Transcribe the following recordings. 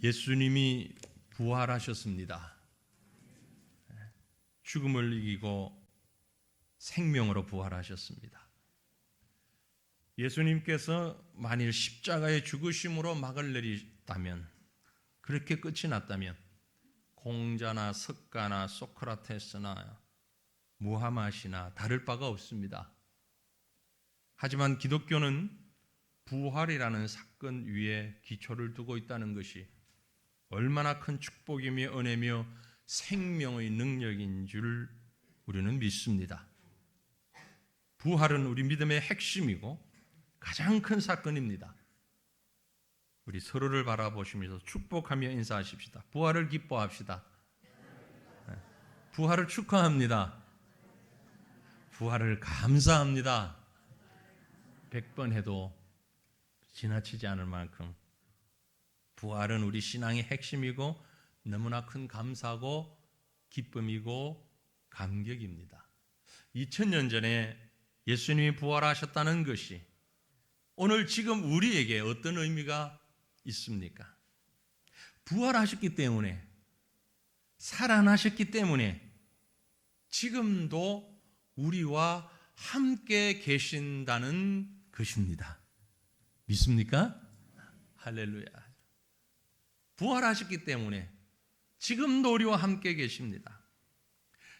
예수님이 부활하셨습니다. 죽음을 이기고 생명으로 부활하셨습니다. 예수님께서 만일 십자가의 죽으심으로 막을 내리다면, 그렇게 끝이 났다면 공자나 석가나 소크라테스나 무하마시나 다를 바가 없습니다. 하지만 기독교는 부활이라는 사건 위에 기초를 두고 있다는 것이 얼마나 큰 축복이며 은혜며 생명의 능력인 줄 우리는 믿습니다. 부활은 우리 믿음의 핵심이고 가장 큰 사건입니다. 우리 서로를 바라보시면서 축복하며 인사하십시다. 부활을 기뻐합시다. 부활을 축하합니다. 부활을 감사합니다. 100번 해도 지나치지 않을 만큼 부활은 우리 신앙의 핵심이고 너무나 큰 감사고 기쁨이고 감격입니다. 2000년 전에 예수님이 부활하셨다는 것이 오늘 지금 우리에게 어떤 의미가 있습니까? 부활하셨기 때문에, 살아나셨기 때문에 지금도 우리와 함께 계신다는 것입니다. 믿습니까? 할렐루야. 부활하셨기 때문에 지금도 우리와 함께 계십니다.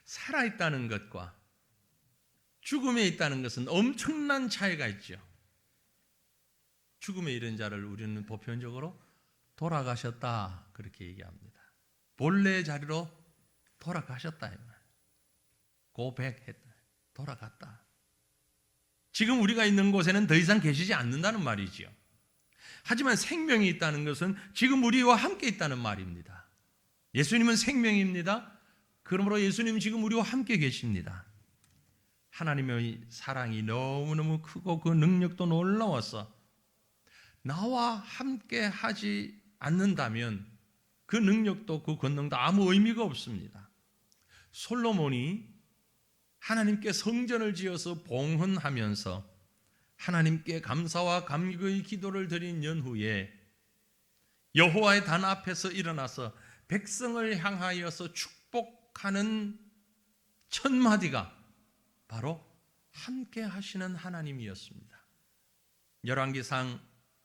살아있다는 것과 죽음에 있다는 것은 엄청난 차이가 있죠. 죽음에 이른 자를 우리는 보편적으로 돌아가셨다 그렇게 얘기합니다. 본래 자리로 돌아가셨다. 고백했다. 돌아갔다. 지금 우리가 있는 곳에는 더 이상 계시지 않는다는 말이지요. 하지만 생명이 있다는 것은 지금 우리와 함께 있다는 말입니다. 예수님은 생명입니다. 그러므로 예수님은 지금 우리와 함께 계십니다. 하나님의 사랑이 너무너무 크고 그 능력도 놀라워서 나와 함께 하지 않는다면 그 능력도 그 권능도 아무 의미가 없습니다. 솔로몬이 하나님께 성전을 지어서 봉헌하면서 하나님께 감사와 감격의 기도를 드린 연후에 여호와의 단 앞에서 일어나서 백성을 향하여서 축복하는 첫 마디가 바로 함께 하시는 하나님이었습니다. 열왕기상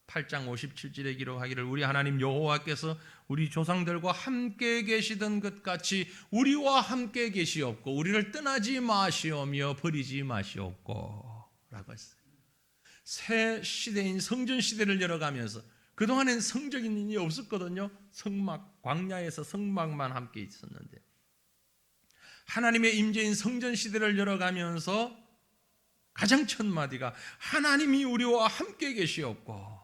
8장 57절에 기록하기를 우리 하나님 여호와께서 우리 조상들과 함께 계시던 것 같이 우리와 함께 계시옵고 우리를 떠나지 마시오며 버리지 마시옵고 라고 했어요. 새 시대인 성전 시대를 열어가면서 그동안엔 성적인 일이 없었거든요. 성막, 광야에서 성막만 함께 있었는데 하나님의 임재인 성전 시대를 열어가면서 가장 첫 마디가 하나님이 우리와 함께 계시옵고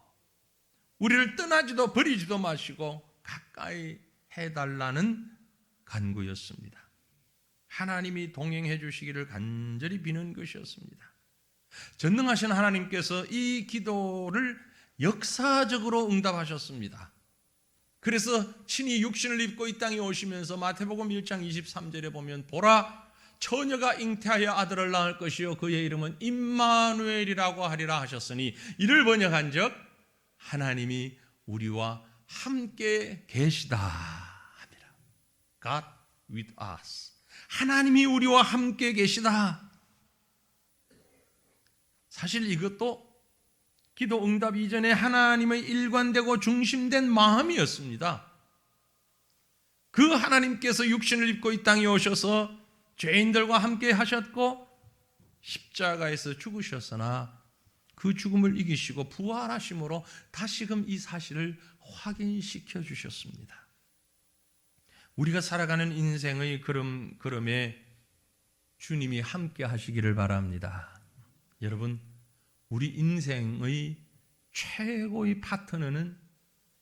우리를 떠나지도 버리지도 마시고 가까이 해달라는 간구였습니다. 하나님이 동행해 주시기를 간절히 비는 것이었습니다. 전능하신 하나님께서 이 기도를 역사적으로 응답하셨습니다. 그래서 친히 육신을 입고 이 땅에 오시면서 마태복음 1장 23절에 보면 보라 처녀가 잉태하여 아들을 낳을 것이요 그의 이름은 임마누엘이라고 하리라 하셨으니 이를 번역한 적 하나님이 우리와 함께 계시다 합니다. God with us. 하나님이 우리와 함께 계시다. 사실 이것도 기도 응답 이전에 하나님의 일관되고 중심된 마음이었습니다. 그 하나님께서 육신을 입고 이 땅에 오셔서 죄인들과 함께 하셨고 십자가에서 죽으셨으나 그 죽음을 이기시고 부활하심으로 다시금 이 사실을 확인시켜 주셨습니다. 우리가 살아가는 인생의 걸음에 주님이 함께 하시기를 바랍니다. 여러분, 우리 인생의 최고의 파트너는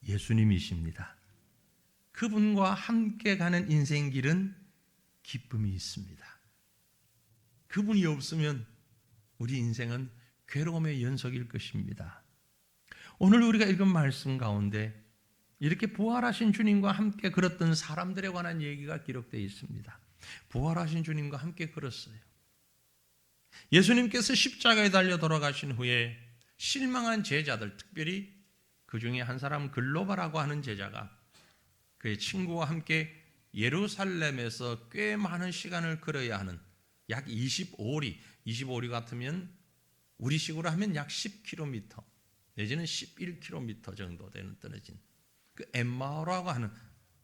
예수님이십니다. 그분과 함께 가는 인생길은 기쁨이 있습니다. 그분이 없으면 우리 인생은 괴로움의 연속일 것입니다. 오늘 우리가 읽은 말씀 가운데 이렇게 부활하신 주님과 함께 걸었던 사람들에 관한 얘기가 기록되어 있습니다. 부활하신 주님과 함께 걸었어요. 예수님께서 십자가에 달려 돌아가신 후에 실망한 제자들, 특별히 그 중에 한 사람 글로바라고 하는 제자가 그의 친구와 함께 예루살렘에서 꽤 많은 시간을 걸어야 하는 약 25리 같으면 우리식으로 하면 약 10km 내지는 11km 정도 되는 떨어진 그 엠마오라고 하는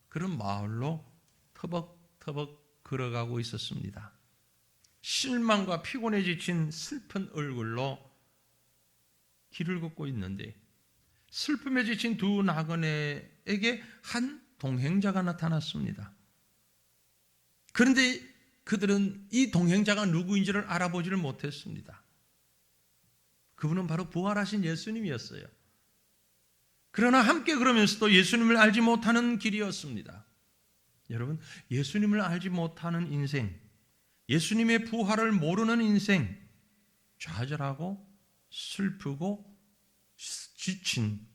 그런 마을로 터벅터벅 걸어가고 있었습니다. 실망과 피곤에 지친 슬픈 얼굴로 길을 걷고 있는데 슬픔에 지친 두 나그네에게 한 동행자가 나타났습니다. 그런데 그들은 이 동행자가 누구인지를 알아보지를 못했습니다. 그분은 바로 부활하신 예수님이었어요. 그러나 함께 걸으면서도 예수님을 알지 못하는 길이었습니다. 여러분, 예수님을 알지 못하는 인생, 예수님의 부활을 모르는 인생, 좌절하고 슬프고 지친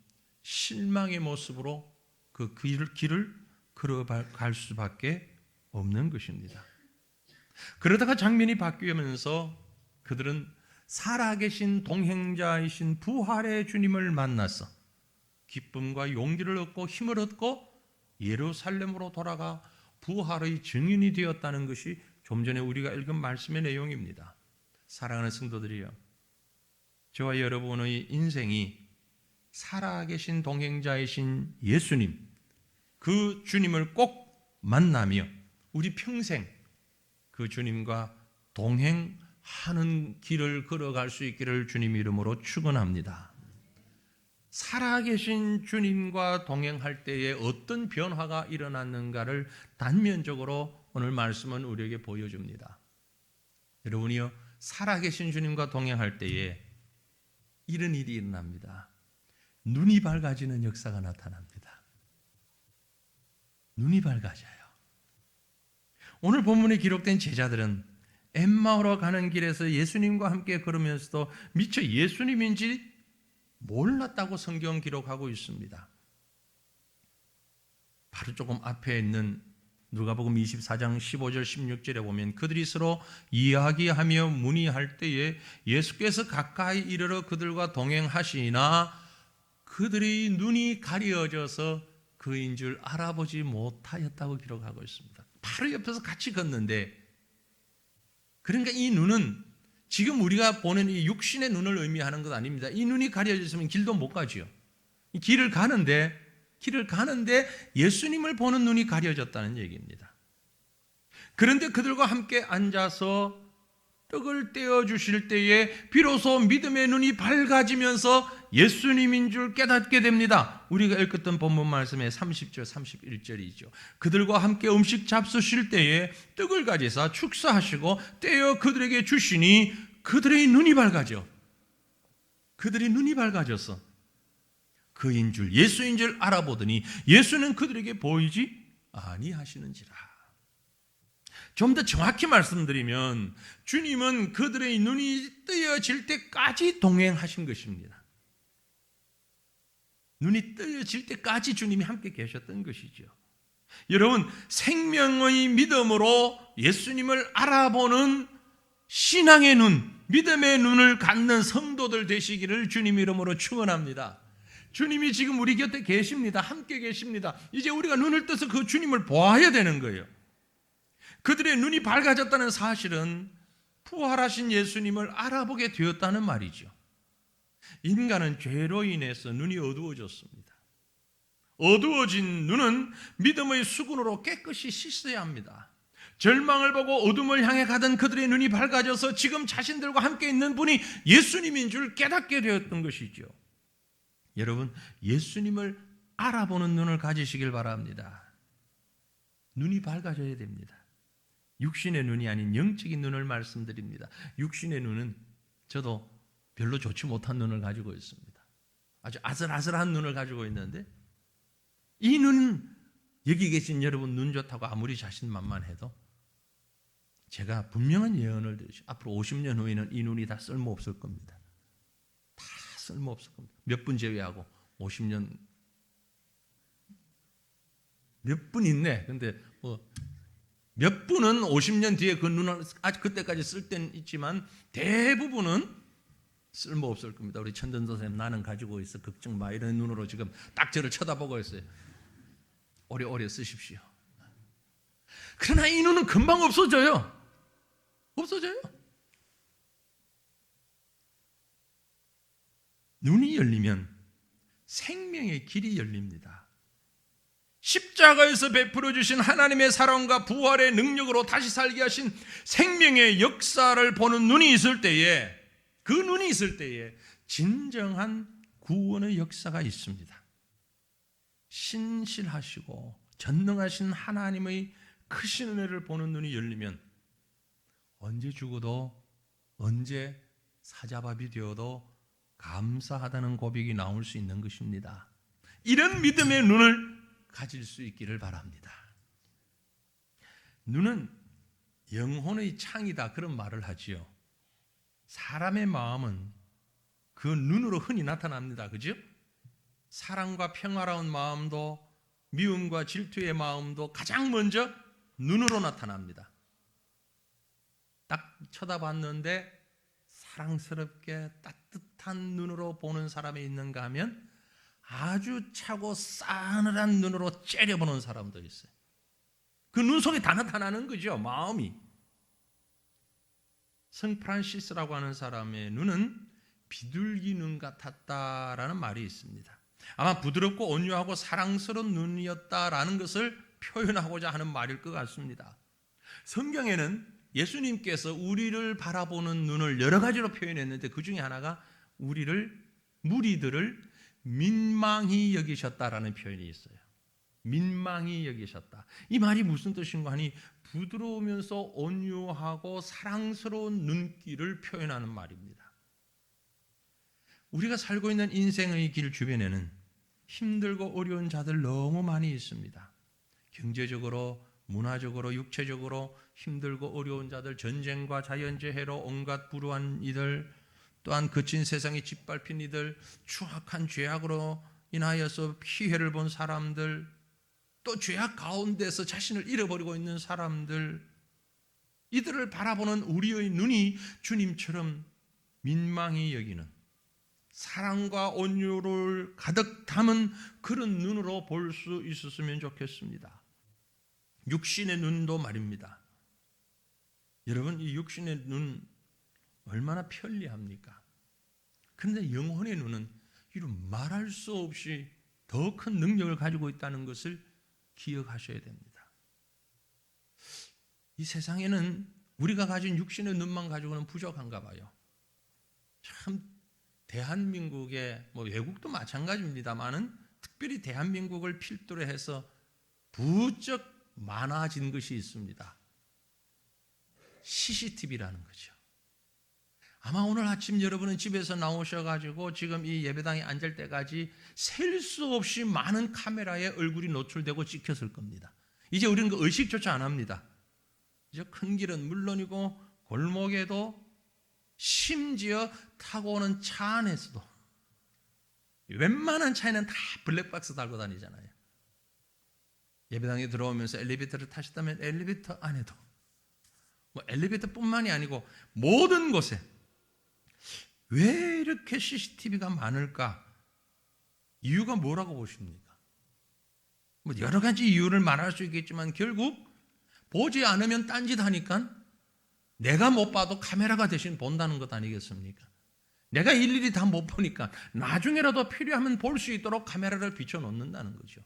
실망의 모습으로 그 길을 걸어갈 수밖에 없는 것입니다. 그러다가 장면이 바뀌면서 그들은 살아계신 동행자이신 부활의 주님을 만나서 기쁨과 용기를 얻고 힘을 얻고 예루살렘으로 돌아가 부활의 증인이 되었다는 것이 좀 전에 우리가 읽은 말씀의 내용입니다. 사랑하는 성도들이여, 저와 여러분의 인생이 살아계신 동행자이신 예수님, 그 주님을 꼭 만나며 우리 평생 그 주님과 동행하는 길을 걸어갈 수 있기를 주님 이름으로 축원합니다. 살아계신 주님과 동행할 때에 어떤 변화가 일어났는가를 단면적으로 오늘 말씀은 우리에게 보여줍니다. 여러분이요, 살아계신 주님과 동행할 때에 이런 일이 일어납니다. 눈이 밝아지는 역사가 나타납니다. 눈이 밝아져요. 오늘 본문에 기록된 제자들은 엠마오로 가는 길에서 예수님과 함께 걸으면서도 미처 예수님인지 몰랐다고 성경 기록하고 있습니다. 바로 조금 앞에 있는 누가복음 24장 15절 16절에 보면 그들이 서로 이야기하며 문의할 때에 예수께서 가까이 이르러 그들과 동행하시나 그들의 눈이 가려져서 그인 줄 알아보지 못하였다고 기록하고 있습니다. 바로 옆에서 같이 걷는데, 그러니까 이 눈은 지금 우리가 보는 이 육신의 눈을 의미하는 것 아닙니다. 이 눈이 가려졌으면 길도 못 가지요. 길을 가는데 예수님을 보는 눈이 가려졌다는 얘기입니다. 그런데 그들과 함께 앉아서 떡을 떼어 주실 때에 비로소 믿음의 눈이 밝아지면서 예수님인 줄 깨닫게 됩니다. 우리가 읽었던 본문 말씀의 30절 31절이죠. 그들과 함께 음식 잡수실 때에 떡을 가지사 축사하시고 떼어 그들에게 주시니 그들의 눈이 밝아져. 그들의 눈이 밝아져서 그인 줄, 예수인 줄 알아보더니 예수는 그들에게 보이지 아니하시는지라. 좀 더 정확히 말씀드리면 주님은 그들의 눈이 뜨여질 때까지 동행하신 것입니다. 눈이 뜨여질 때까지 주님이 함께 계셨던 것이죠. 여러분, 생명의 믿음으로 예수님을 알아보는 신앙의 눈, 믿음의 눈을 갖는 성도들 되시기를 주님 이름으로 축원합니다. 주님이 지금 우리 곁에 계십니다. 함께 계십니다. 이제 우리가 눈을 떠서 그 주님을 보아야 되는 거예요. 그들의 눈이 밝아졌다는 사실은 부활하신 예수님을 알아보게 되었다는 말이죠. 인간은 죄로 인해서 눈이 어두워졌습니다. 어두워진 눈은 믿음의 수건으로 깨끗이 씻어야 합니다. 절망을 보고 어둠을 향해 가던 그들의 눈이 밝아져서 지금 자신들과 함께 있는 분이 예수님인 줄 깨닫게 되었던 것이죠. 여러분, 예수님을 알아보는 눈을 가지시길 바랍니다. 눈이 밝아져야 됩니다. 육신의 눈이 아닌 영적인 눈을 말씀드립니다. 육신의 눈은 저도 별로 좋지 못한 눈을 가지고 있습니다. 아주 아슬아슬한 눈을 가지고 있는데, 이 눈은 여기 계신 여러분 눈 좋다고 아무리 자신만만해도 제가 분명한 예언을 드리죠. 앞으로 50년 후에는 이 눈이 다 쓸모없을 겁니다. 다 쓸모없을 겁니다. 몇 분 제외하고 50년 몇 분 있네. 근데 몇 분은 50년 뒤에 그 눈을 아직 그때까지 쓸 때는 있지만 대부분은 쓸모없을 겁니다. 우리 천전도 선생님, 나는 가지고 있어 걱정 마, 이런 눈으로 지금 딱 저를 쳐다보고 있어요. 오래오래 쓰십시오. 그러나 이 눈은 금방 없어져요. 없어져요. 눈이 열리면 생명의 길이 열립니다. 십자가에서 베풀어 주신 하나님의 사랑과 부활의 능력으로 다시 살게 하신 생명의 역사를 보는 눈이 있을 때에, 그 눈이 있을 때에 진정한 구원의 역사가 있습니다. 신실하시고 전능하신 하나님의 크신 은혜를 보는 눈이 열리면 언제 죽어도, 언제 사자밥이 되어도 감사하다는 고백이 나올 수 있는 것입니다. 이런 믿음의 눈을 가질 수 있기를 바랍니다. 눈은 영혼의 창이다, 그런 말을 하지요. 사람의 마음은 그 눈으로 흔히 나타납니다. 그죠? 사랑과 평화로운 마음도, 미움과 질투의 마음도 가장 먼저 눈으로 나타납니다. 딱 쳐다봤는데 사랑스럽게 따뜻한 눈으로 보는 사람이 있는가 하면 아주 차고 싸늘한 눈으로 째려보는 사람도 있어요. 그 눈 속에 다 나타나는 거죠, 마음이. 성 프란시스라고 하는 사람의 눈은 비둘기 눈 같았다라는 말이 있습니다. 아마 부드럽고 온유하고 사랑스러운 눈이었다라는 것을 표현하고자 하는 말일 것 같습니다. 성경에는 예수님께서 우리를 바라보는 눈을 여러 가지로 표현했는데 그 중에 하나가 무리들을 민망히 여기셨다라는 표현이 있어요. 민망히 여기셨다. 이 말이 무슨 뜻인가 하니 부드러우면서 온유하고 사랑스러운 눈길을 표현하는 말입니다. 우리가 살고 있는 인생의 길 주변에는 힘들고 어려운 자들 너무 많이 있습니다. 경제적으로, 문화적으로, 육체적으로 힘들고 어려운 자들, 전쟁과 자연재해로 온갖 불우한 이들, 또한 거친 세상에 짓밟힌 이들, 추악한 죄악으로 인하여서 피해를 본 사람들, 또 죄악 가운데서 자신을 잃어버리고 있는 사람들, 이들을 바라보는 우리의 눈이 주님처럼 민망히 여기는, 사랑과 온유를 가득 담은 그런 눈으로 볼 수 있었으면 좋겠습니다. 육신의 눈도 말입니다. 여러분, 이 육신의 눈 얼마나 편리합니까? 그런데 영혼의 눈은 이런 말할 수 없이 더 큰 능력을 가지고 있다는 것을 기억하셔야 됩니다. 이 세상에는 우리가 가진 육신의 눈만 가지고는 부족한가 봐요. 참 대한민국의, 외국도 마찬가지입니다만은 특별히 대한민국을 필두로 해서 부쩍 많아진 것이 있습니다. CCTV라는 거죠. 아마 오늘 아침 여러분은 집에서 나오셔가지고 지금 이 예배당에 앉을 때까지 셀 수 없이 많은 카메라에 얼굴이 노출되고 찍혔을 겁니다. 이제 우리는 그 의식조차 안 합니다. 이제 큰 길은 물론이고 골목에도, 심지어 타고 오는 차 안에서도, 웬만한 차에는 다 블랙박스 달고 다니잖아요. 예배당에 들어오면서 엘리베이터를 타셨다면 엘리베이터 안에도, 엘리베이터뿐만이 아니고 모든 곳에 왜 이렇게 CCTV가 많을까? 이유가 뭐라고 보십니까? 여러 가지 이유를 말할 수 있겠지만 결국 보지 않으면 딴짓하니까 내가 못 봐도 카메라가 대신 본다는 것 아니겠습니까? 내가 일일이 다 못 보니까 나중에라도 필요하면 볼 수 있도록 카메라를 비춰놓는다는 거죠.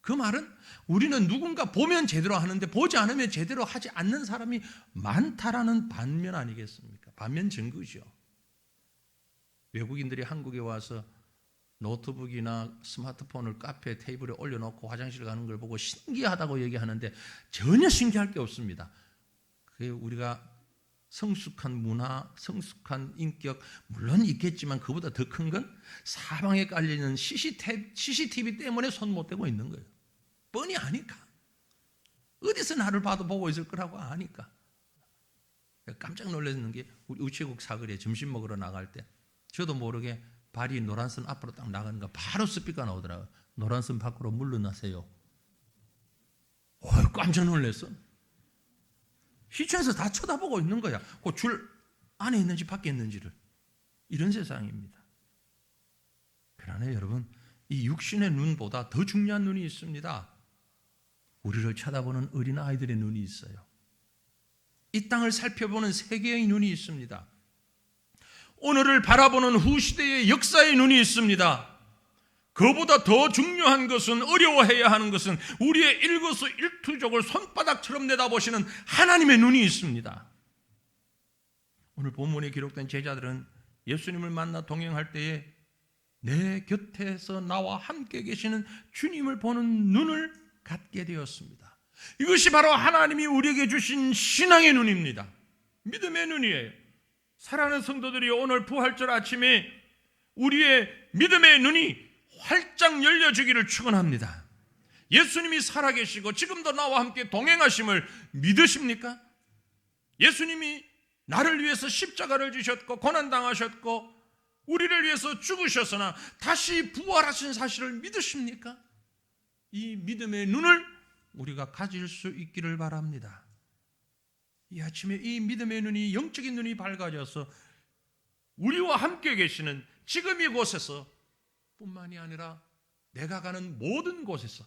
그 말은 우리는 누군가 보면 제대로 하는데 보지 않으면 제대로 하지 않는 사람이 많다라는 반면 아니겠습니까? 반면 증거죠. 외국인들이 한국에 와서 노트북이나 스마트폰을 카페 테이블에 올려놓고 화장실 가는 걸 보고 신기하다고 얘기하는데 전혀 신기할 게 없습니다. 그게 우리가 성숙한 문화, 성숙한 인격 물론 있겠지만 그보다 더 큰 건 사방에 깔리는 CCTV 때문에 손 못 대고 있는 거예요. 뻔히 아니까. 어디서 나를 봐도 보고 있을 거라고 아니까. 깜짝 놀랐는 게 우리 우체국 사거리에 점심 먹으러 나갈 때 저도 모르게 발이 노란선 앞으로 딱 나가니까 바로 스피커가 나오더라고요. 노란선 밖으로 물러나세요. 깜짝 놀랐어. 시청에서 다 쳐다보고 있는 거야. 그 줄 안에 있는지 밖에 있는지를. 이런 세상입니다. 그러나 여러분, 이 육신의 눈보다 더 중요한 눈이 있습니다. 우리를 쳐다보는 어린 아이들의 눈이 있어요. 이 땅을 살펴보는 세계의 눈이 있습니다. 오늘을 바라보는 후시대의 역사의 눈이 있습니다. 그보다 더 중요한 것은, 어려워해야 하는 것은 우리의 일거수일투족을 손바닥처럼 내다보시는 하나님의 눈이 있습니다. 오늘 본문에 기록된 제자들은 예수님을 만나 동행할 때에 내 곁에서 나와 함께 계시는 주님을 보는 눈을 갖게 되었습니다. 이것이 바로 하나님이 우리에게 주신 신앙의 눈입니다. 믿음의 눈이에요. 사랑하는 성도들이, 오늘 부활절 아침에 우리의 믿음의 눈이 활짝 열려주기를 축원합니다. 예수님이 살아계시고 지금도 나와 함께 동행하심을 믿으십니까? 예수님이 나를 위해서 십자가를 지셨고 고난당하셨고 우리를 위해서 죽으셨으나 다시 부활하신 사실을 믿으십니까? 이 믿음의 눈을 우리가 가질 수 있기를 바랍니다. 이 아침에 이 믿음의 눈이, 영적인 눈이 밝아져서 우리와 함께 계시는 지금 이곳에서 뿐만이 아니라 내가 가는 모든 곳에서,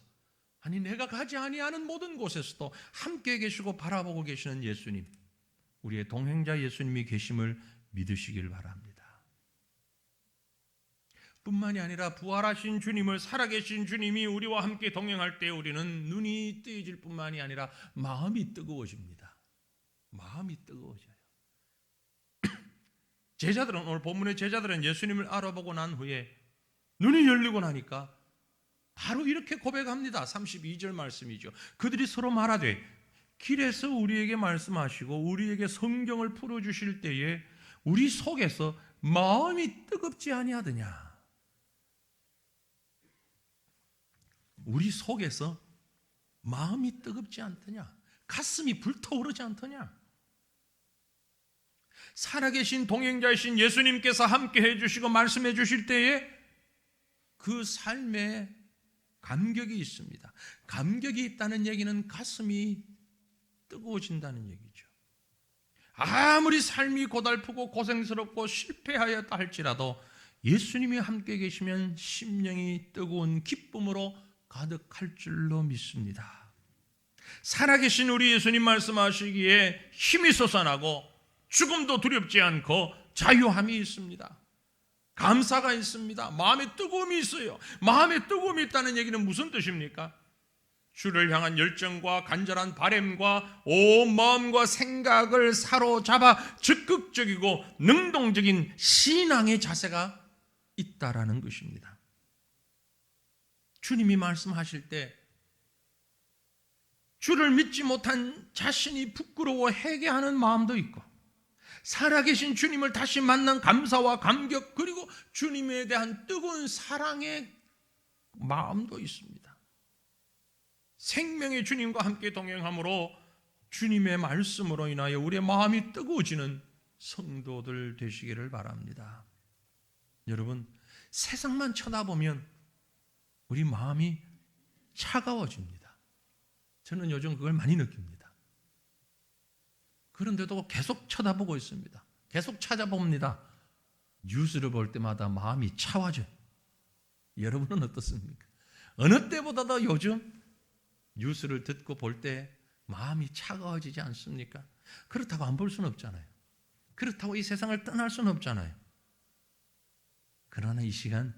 아니 내가 가지 아니하는 모든 곳에서도 함께 계시고 바라보고 계시는 예수님, 우리의 동행자 예수님이 계심을 믿으시길 바랍니다. 뿐만이 아니라 부활하신 주님을, 살아계신 주님이 우리와 함께 동행할 때 우리는 눈이 뜨여질 뿐만이 아니라 마음이 뜨거워집니다. 마음이 뜨거워져요. 제자들은, 오늘 본문의 제자들은 예수님을 알아보고 난 후에 눈이 열리고 나니까 바로 이렇게 고백합니다. 32절 말씀이죠. 그들이 서로 말하되 길에서 우리에게 말씀하시고 우리에게 성경을 풀어주실 때에 우리 속에서 마음이 뜨겁지 아니하더냐. 우리 속에서 마음이 뜨겁지 않더냐, 가슴이 불타오르지 않더냐. 살아계신 동행자이신 예수님께서 함께 해주시고 말씀해 주실 때에 그 삶에 감격이 있습니다. 감격이 있다는 얘기는 가슴이 뜨거워진다는 얘기죠. 아무리 삶이 고달프고 고생스럽고 실패하였다 할지라도 예수님이 함께 계시면 심령이 뜨거운 기쁨으로 가득할 줄로 믿습니다. 살아계신 우리 예수님 말씀하시기에 힘이 솟아나고 죽음도 두렵지 않고 자유함이 있습니다. 감사가 있습니다. 마음에 뜨거움이 있어요. 마음에 뜨거움이 있다는 얘기는 무슨 뜻입니까? 주를 향한 열정과 간절한 바램과 온 마음과 생각을 사로잡아 적극적이고 능동적인 신앙의 자세가 있다라는 것입니다. 주님이 말씀하실 때 주를 믿지 못한 자신이 부끄러워 회개하는 마음도 있고, 살아계신 주님을 다시 만난 감사와 감격, 그리고 주님에 대한 뜨거운 사랑의 마음도 있습니다. 생명의 주님과 함께 동행함으로 주님의 말씀으로 인하여 우리의 마음이 뜨거워지는 성도들 되시기를 바랍니다. 여러분, 세상만 쳐다보면 우리 마음이 차가워집니다. 저는 요즘 그걸 많이 느낍니다. 그런데도 계속 쳐다보고 있습니다. 계속 찾아봅니다. 뉴스를 볼 때마다 마음이 차워져요. 여러분은 어떻습니까? 어느 때보다도 요즘 뉴스를 듣고 볼 때 마음이 차가워지지 않습니까? 그렇다고 안 볼 수는 없잖아요. 그렇다고 이 세상을 떠날 수는 없잖아요. 그러나 이 시간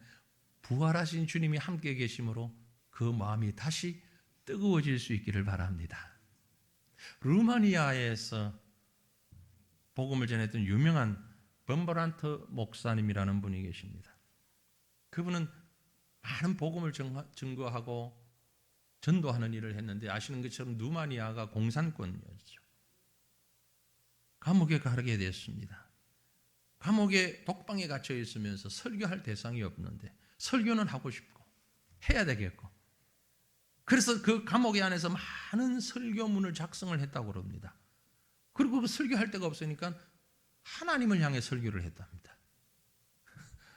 부활하신 주님이 함께 계심으로 그 마음이 다시 뜨거워질 수 있기를 바랍니다. 루마니아에서 복음을 전했던 유명한 범버란트 목사님이라는 분이 계십니다. 그분은 많은 복음을 증거하고 전도하는 일을 했는데, 아시는 것처럼 루마니아가 공산권이었죠. 감옥에 가게 됐습니다. 감옥에 독방에 갇혀 있으면서 설교할 대상이 없는데 설교는 하고 싶고 해야 되겠고, 그래서 그 감옥의 안에서 많은 설교문을 작성을 했다고 그럽니다. 그리고 그 설교할 데가 없으니까 하나님을 향해 설교를 했답니다.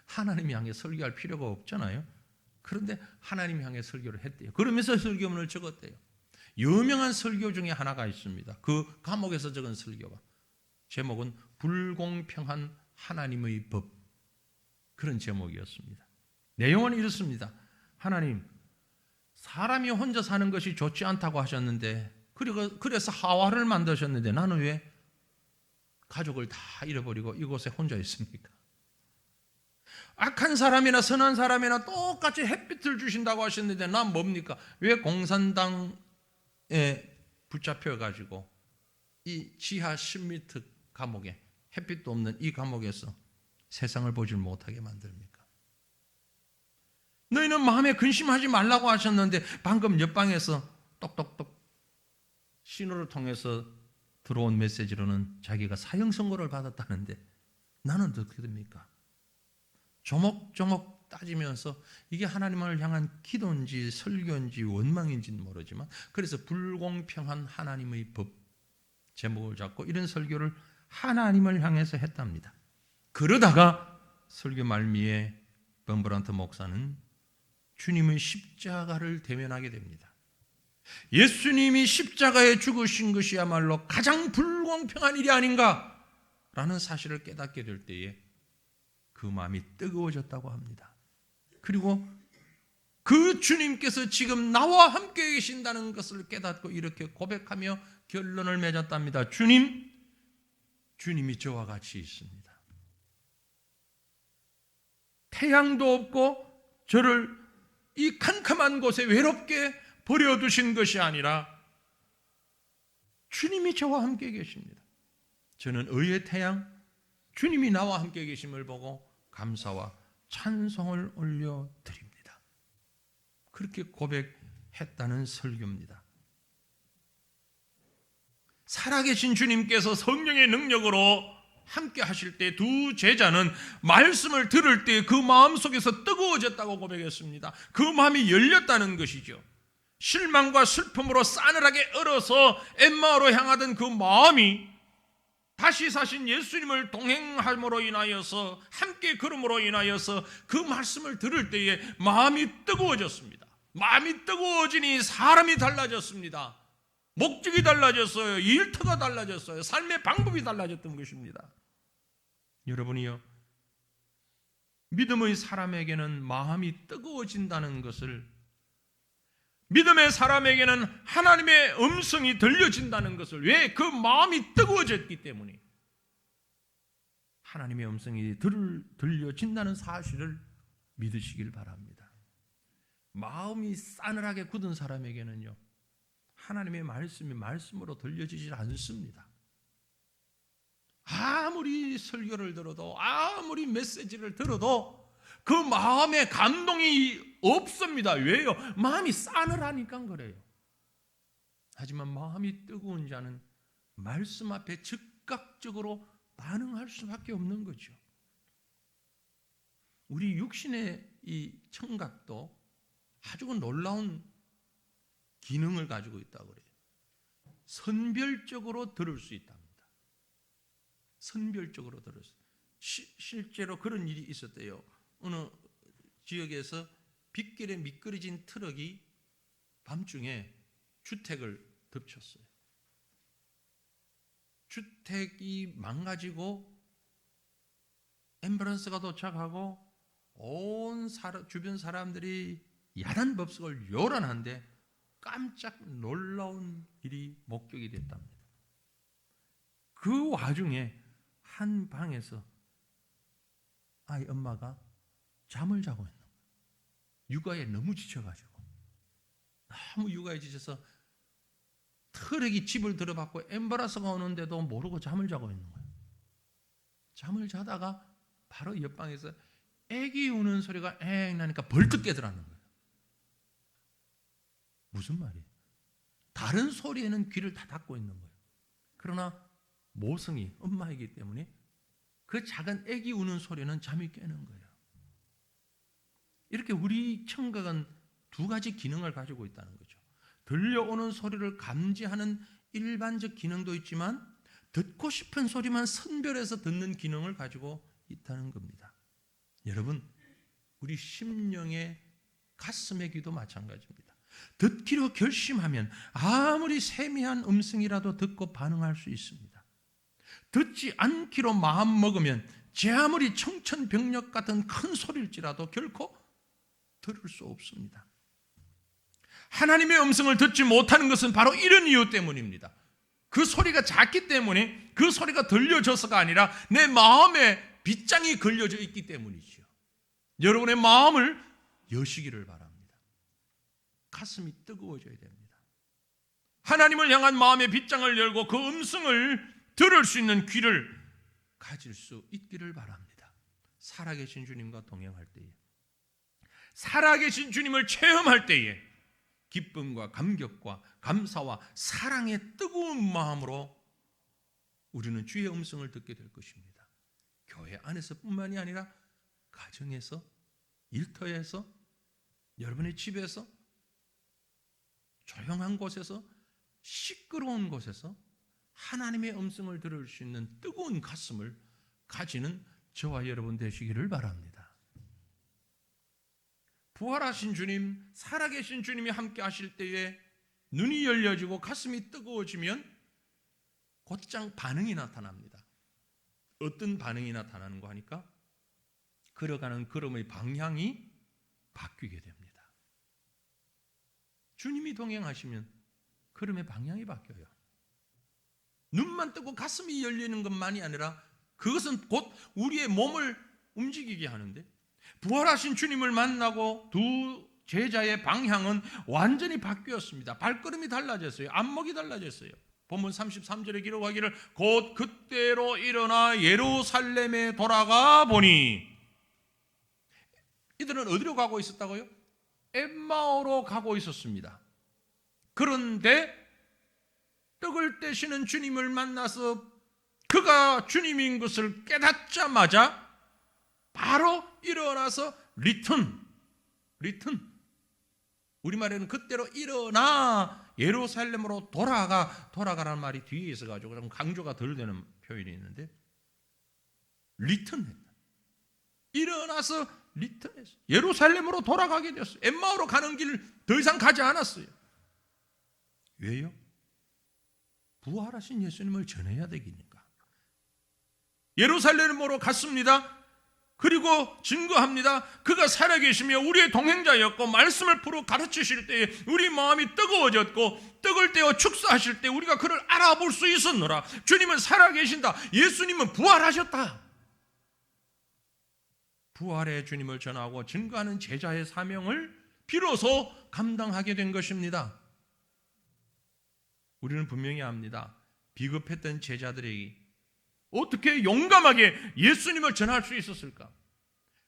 하나님 향해 설교할 필요가 없잖아요. 그런데 하나님 향해 설교를 했대요. 그러면서 설교문을 적었대요. 유명한 설교 중에 하나가 있습니다. 그 감옥에서 적은 설교가 제목은 불공평한 하나님의 법, 그런 제목이었습니다. 내용은 이렇습니다. 하나님, 사람이 혼자 사는 것이 좋지 않다고 하셨는데, 그래서 하와를 만드셨는데 나는 왜 가족을 다 잃어버리고 이곳에 혼자 있습니까? 악한 사람이나 선한 사람이나 똑같이 햇빛을 주신다고 하셨는데 난 뭡니까? 왜 공산당에 붙잡혀가지고 이 지하 10m 감옥에, 햇빛도 없는 이 감옥에서 세상을 보질 못하게 만듭니까? 너희는 마음에 근심하지 말라고 하셨는데 방금 옆방에서 똑똑똑 신호를 통해서 들어온 메시지로는 자기가 사형 선고를 받았다는데 나는 어떻게 됩니까? 조목조목 따지면서 이게 하나님을 향한 기도인지 설교인지 원망인지는 모르지만, 그래서 불공평한 하나님의 법 제목을 잡고 이런 설교를 하나님을 향해서 했답니다. 그러다가 설교 말미에 범브란트 목사는 주님의 십자가를 대면하게 됩니다. 예수님이 십자가에 죽으신 것이야말로 가장 불공평한 일이 아닌가라는 사실을 깨닫게 될 때에 그 마음이 뜨거워졌다고 합니다. 그리고 그 주님께서 지금 나와 함께 계신다는 것을 깨닫고 이렇게 고백하며 결론을 맺었답니다. 주님이 저와 같이 있습니다. 태양도 없고 저를 이 캄캄한 곳에 외롭게 버려두신 것이 아니라 주님이 저와 함께 계십니다. 저는 의의 태양, 주님이 나와 함께 계심을 보고 감사와 찬송을 올려드립니다. 그렇게 고백했다는 설교입니다. 살아계신 주님께서 성령의 능력으로 함께 하실 때 두 제자는 말씀을 들을 때 그 마음속에서 뜨거워졌다고 고백했습니다. 그 마음이 열렸다는 것이죠. 실망과 슬픔으로 싸늘하게 얼어서 엠마오로 향하던 그 마음이 다시 사신 예수님을 동행함으로 인하여서, 함께 걸음으로 인하여서 그 말씀을 들을 때에 마음이 뜨거워졌습니다. 마음이 뜨거워지니 사람이 달라졌습니다. 목적이 달라졌어요. 일터가 달라졌어요. 삶의 방법이 달라졌던 것입니다. 여러분이요, 믿음의 사람에게는 마음이 뜨거워진다는 것을, 믿음의 사람에게는 하나님의 음성이 들려진다는 것을, 왜? 그 마음이 뜨거워졌기 때문에 하나님의 음성이 들려진다는 사실을 믿으시길 바랍니다. 마음이 싸늘하게 굳은 사람에게는요, 하나님의 말씀이 말씀으로 들려지질 않습니다. 아무리 설교를 들어도, 아무리 메시지를 들어도 그 마음에 감동이 없습니다. 왜요? 마음이 싸늘하니까 그래요. 하지만 마음이 뜨거운 자는 말씀 앞에 즉각적으로 반응할 수밖에 없는 거죠. 우리 육신의 이 청각도 아주 놀라운 기능을 가지고 있다고 그래요. 선별적으로 들을 수 있답니다. 선별적으로 들을 수. 실제로 그런 일이 있었대요. 어느 지역에서 빗길에 미끄러진 트럭이 밤중에 주택을 덮쳤어요. 주택이 망가지고 앰뷸런스가 도착하고 온 주변 사람들이 야단 법석을 요란한데 깜짝 놀라운 일이 목격이 됐답니다. 그 와중에 한 방에서 아이 엄마가 잠을 자고 있는 거예요. 육아에 너무 지쳐가지고, 너무 육아에 지쳐서 트럭이 집을 들어받고 앰뷸런스가 오는데도 모르고 잠을 자고 있는 거예요. 잠을 자다가 바로 옆방에서 애기 우는 소리가 엥 나니까 벌떡 깨더라는 거예요. 무슨 말이에요? 다른 소리에는 귀를 다 닫고 있는 거예요. 그러나 모성이 엄마이기 때문에 그 작은 애기 우는 소리는 잠이 깨는 거예요. 이렇게 우리 청각은 두 가지 기능을 가지고 있다는 거죠. 들려오는 소리를 감지하는 일반적 기능도 있지만 듣고 싶은 소리만 선별해서 듣는 기능을 가지고 있다는 겁니다. 여러분, 우리 심령의 가슴의 귀도 마찬가지입니다. 듣기로 결심하면 아무리 세미한 음성이라도 듣고 반응할 수 있습니다. 듣지 않기로 마음 먹으면 제 아무리 청천벽력 같은 큰 소리일지라도 결코 들을 수 없습니다. 하나님의 음성을 듣지 못하는 것은 바로 이런 이유 때문입니다. 그 소리가 작기 때문에 그 소리가 들려져서가 아니라 내 마음에 빗장이 걸려져 있기 때문이죠. 여러분의 마음을 여시기를 바랍니다. 가슴이 뜨거워져야 됩니다. 하나님을 향한 마음의 빗장을 열고 그 음성을 들을 수 있는 귀를 가질 수 있기를 바랍니다. 살아계신 주님과 동행할 때에, 살아계신 주님을 체험할 때에 기쁨과 감격과 감사와 사랑의 뜨거운 마음으로 우리는 주의 음성을 듣게 될 것입니다. 교회 안에서뿐만이 아니라 가정에서, 일터에서, 여러분의 집에서, 조용한 곳에서, 시끄러운 곳에서 하나님의 음성을 들을 수 있는 뜨거운 가슴을 가지는 저와 여러분 되시기를 바랍니다. 부활하신 주님, 살아계신 주님이 함께 하실 때에 눈이 열려지고 가슴이 뜨거워지면 곧장 반응이 나타납니다. 어떤 반응이 나타나는가 하니까 걸어가는 걸음의 방향이 바뀌게 됩니다. 주님이 동행하시면 걸음의 방향이 바뀌어요. 눈만 뜨고 가슴이 열리는 것만이 아니라 그것은 곧 우리의 몸을 움직이게 하는데, 부활하신 주님을 만나고 두 제자의 방향은 완전히 바뀌었습니다. 발걸음이 달라졌어요. 안목이 달라졌어요. 본문 33절에 기록하기를 곧 그때로 일어나 예루살렘에 돌아가 보니, 이들은 어디로 가고 있었다고요? 엠마오로 가고 있었습니다. 그런데 떡을 떼시는 주님을 만나서 그가 주님인 것을 깨닫자마자 바로 일어나서 리턴, 우리말에는 그때로 일어나 예루살렘으로 돌아가라는 말이 뒤에 있어가지고 좀 강조가 덜 되는 표현이 있는데, 리턴했다. 일어나서 리턴했어. 예루살렘으로 돌아가게 되었어요. 엠마오로 가는 길 더 이상 가지 않았어요. 왜요? 부활하신 예수님을 전해야 되기니까. 예루살렘으로 갔습니다. 그리고 증거합니다. 그가 살아계시며 우리의 동행자였고 말씀을 풀어 가르치실 때에 우리 마음이 뜨거워졌고, 떡을 떼어 축사하실 때 우리가 그를 알아볼 수 있었노라. 주님은 살아계신다. 예수님은 부활하셨다. 부활의 주님을 전하고 증거하는 제자의 사명을 비로소 감당하게 된 것입니다. 우리는 분명히 압니다. 비겁했던 제자들이 어떻게 용감하게 예수님을 전할 수 있었을까?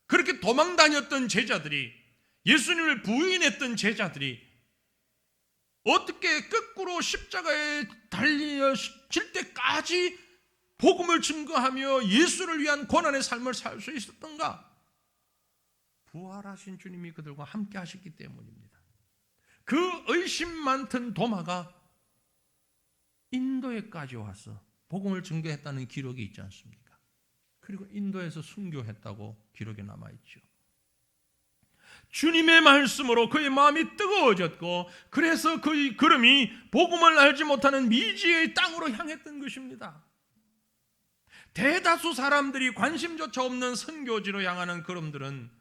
그렇게 도망 다녔던 제자들이, 예수님을 부인했던 제자들이 어떻게 거꾸로 십자가에 달려질 때까지 복음을 증거하며 예수를 위한 고난의 삶을 살 수 있었던가? 부활하신 주님이 그들과 함께 하셨기 때문입니다. 그 의심 많던 도마가 인도에까지 와서 복음을 증거했다는 기록이 있지 않습니까? 그리고 인도에서 순교했다고 기록에 남아있죠. 주님의 말씀으로 그의 마음이 뜨거워졌고, 그래서 그의 걸음이 복음을 알지 못하는 미지의 땅으로 향했던 것입니다. 대다수 사람들이 관심조차 없는 선교지로 향하는 걸음들은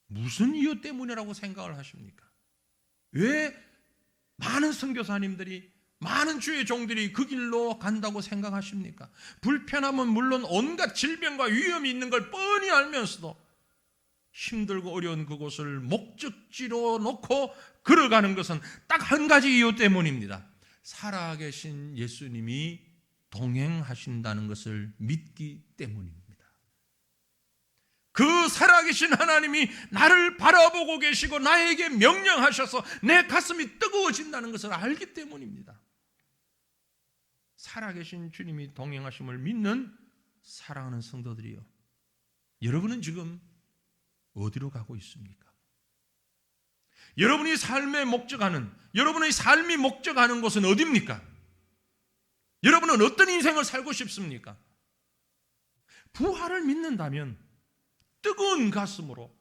무슨 이유 때문이라고 생각을 하십니까? 왜 많은 선교사님들이, 많은 주의 종들이 그 길로 간다고 생각하십니까? 불편함은 물론 온갖 질병과 위험이 있는 걸 뻔히 알면서도 힘들고 어려운 그곳을 목적지로 놓고 걸어가는 것은 딱 한 가지 이유 때문입니다. 살아계신 예수님이 동행하신다는 것을 믿기 때문입니다. 그 살아계신 하나님이 나를 바라보고 계시고 나에게 명령하셔서 내 가슴이 뜨거워진다는 것을 알기 때문입니다. 살아계신 주님이 동행하심을 믿는 사랑하는 성도들이요, 여러분은 지금 어디로 가고 있습니까? 여러분이 삶의 목적하는, 여러분의 삶이 목적하는 곳은 어디입니까? 여러분은 어떤 인생을 살고 싶습니까? 부활을 믿는다면 뜨거운 가슴으로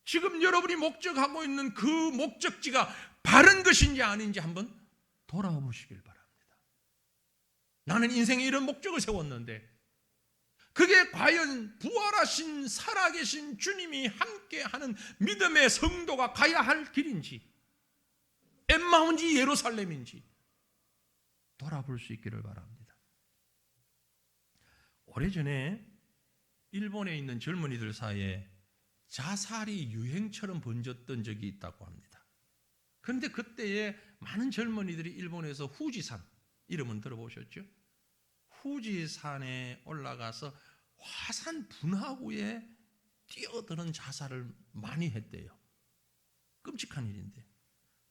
지금 여러분이 목적하고 있는 그 목적지가 바른 것인지 아닌지 한번 돌아와 보시길 바랍니다. 나는 인생에 이런 목적을 세웠는데 그게 과연 부활하신 살아계신 주님이 함께하는 믿음의 성도가 가야 할 길인지, 엠마오인지 예루살렘인지 돌아볼 수 있기를 바랍니다. 오래전에 일본에 있는 젊은이들 사이에 자살이 유행처럼 번졌던 적이 있다고 합니다. 그런데 그때에 많은 젊은이들이 일본에서 후지산, 이름은 들어보셨죠? 후지산에 올라가서 화산 분화구에 뛰어드는 자살을 많이 했대요. 끔찍한 일인데.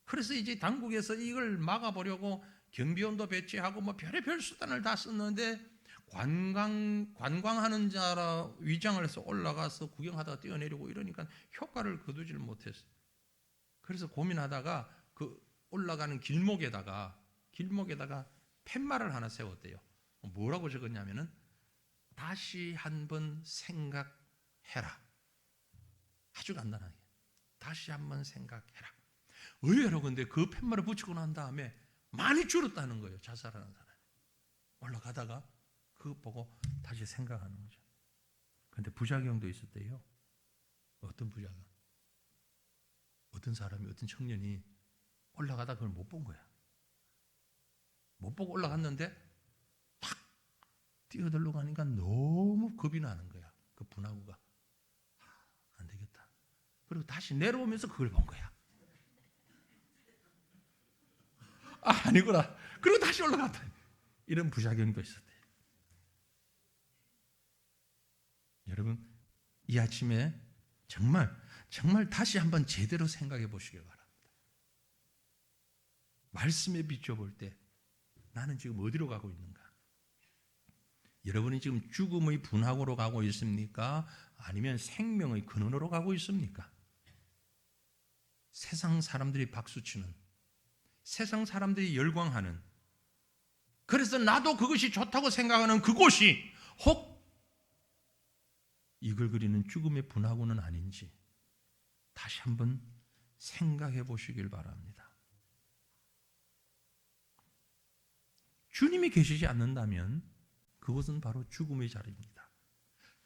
그래서 이제 당국에서 이걸 막아보려고 경비원도 배치하고 뭐 별의별 수단을 다 썼는데 관광하는 자라 위장을 해서 올라가서 구경하다가 뛰어내리고 이러니까 효과를 거두지를 못했어요. 그래서 고민하다가 그 올라가는 길목에다가 팻말을 하나 세웠대요. 뭐라고 적었냐면은 다시 한번 생각해라. 아주 간단하게 다시 한번 생각해라. 의외로 근데 그 팻말을 붙이고 난 다음에 많이 줄었다는 거예요. 자살하는 사람이. 올라가다가 그거 보고 다시 생각하는 거죠. 그런데 부작용도 있었대요. 어떤 부작용? 어떤 사람이, 어떤 청년이 올라가다 그걸 못 본 거야. 못 보고 올라갔는데 팍 뛰어들러 가니까 너무 겁이 나는 거야. 그 분화구가. 안 되겠다. 그리고 다시 내려오면서 그걸 본 거야. 아니구나. 그리고 다시 올라갔다. 이런 부작용도 있었대요. 여러분, 이 아침에 정말 다시 한번 제대로 생각해 보시길 바랍니다. 말씀에 비춰볼 때 나는 지금 어디로 가고 있는가? 여러분이 지금 죽음의 분화구로 가고 있습니까? 아니면 생명의 근원으로 가고 있습니까? 세상 사람들이 박수치는, 세상 사람들이 열광하는, 그래서 나도 그것이 좋다고 생각하는 그곳이 혹 이글거리는 죽음의 분화구는 아닌지 다시 한번 생각해 보시길 바랍니다. 주님이 계시지 않는다면 그것은 바로 죽음의 자리입니다.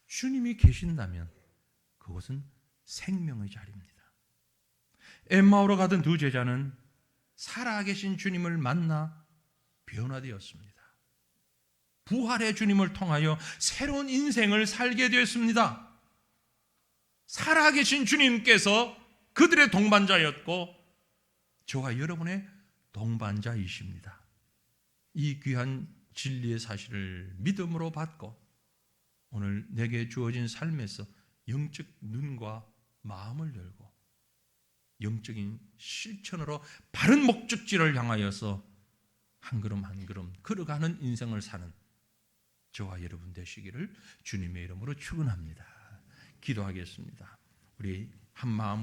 주님이 계신다면 그것은 생명의 자리입니다. 엠마오로 가던 두 제자는 살아계신 주님을 만나 변화되었습니다. 부활의 주님을 통하여 새로운 인생을 살게 되었습니다. 살아계신 주님께서 그들의 동반자였고 저와 여러분의 동반자이십니다. 이 귀한 진리의 사실을 믿음으로 받고 오늘 내게 주어진 삶에서 영적 눈과 마음을 열고 영적인 실천으로 바른 목적지를 향하여서 한 걸음 한 걸음 걸어가는 인생을 사는 저와 여러분 되시기를 주님의 이름으로 축원합니다. 기도하겠습니다. 우리 한 마음으로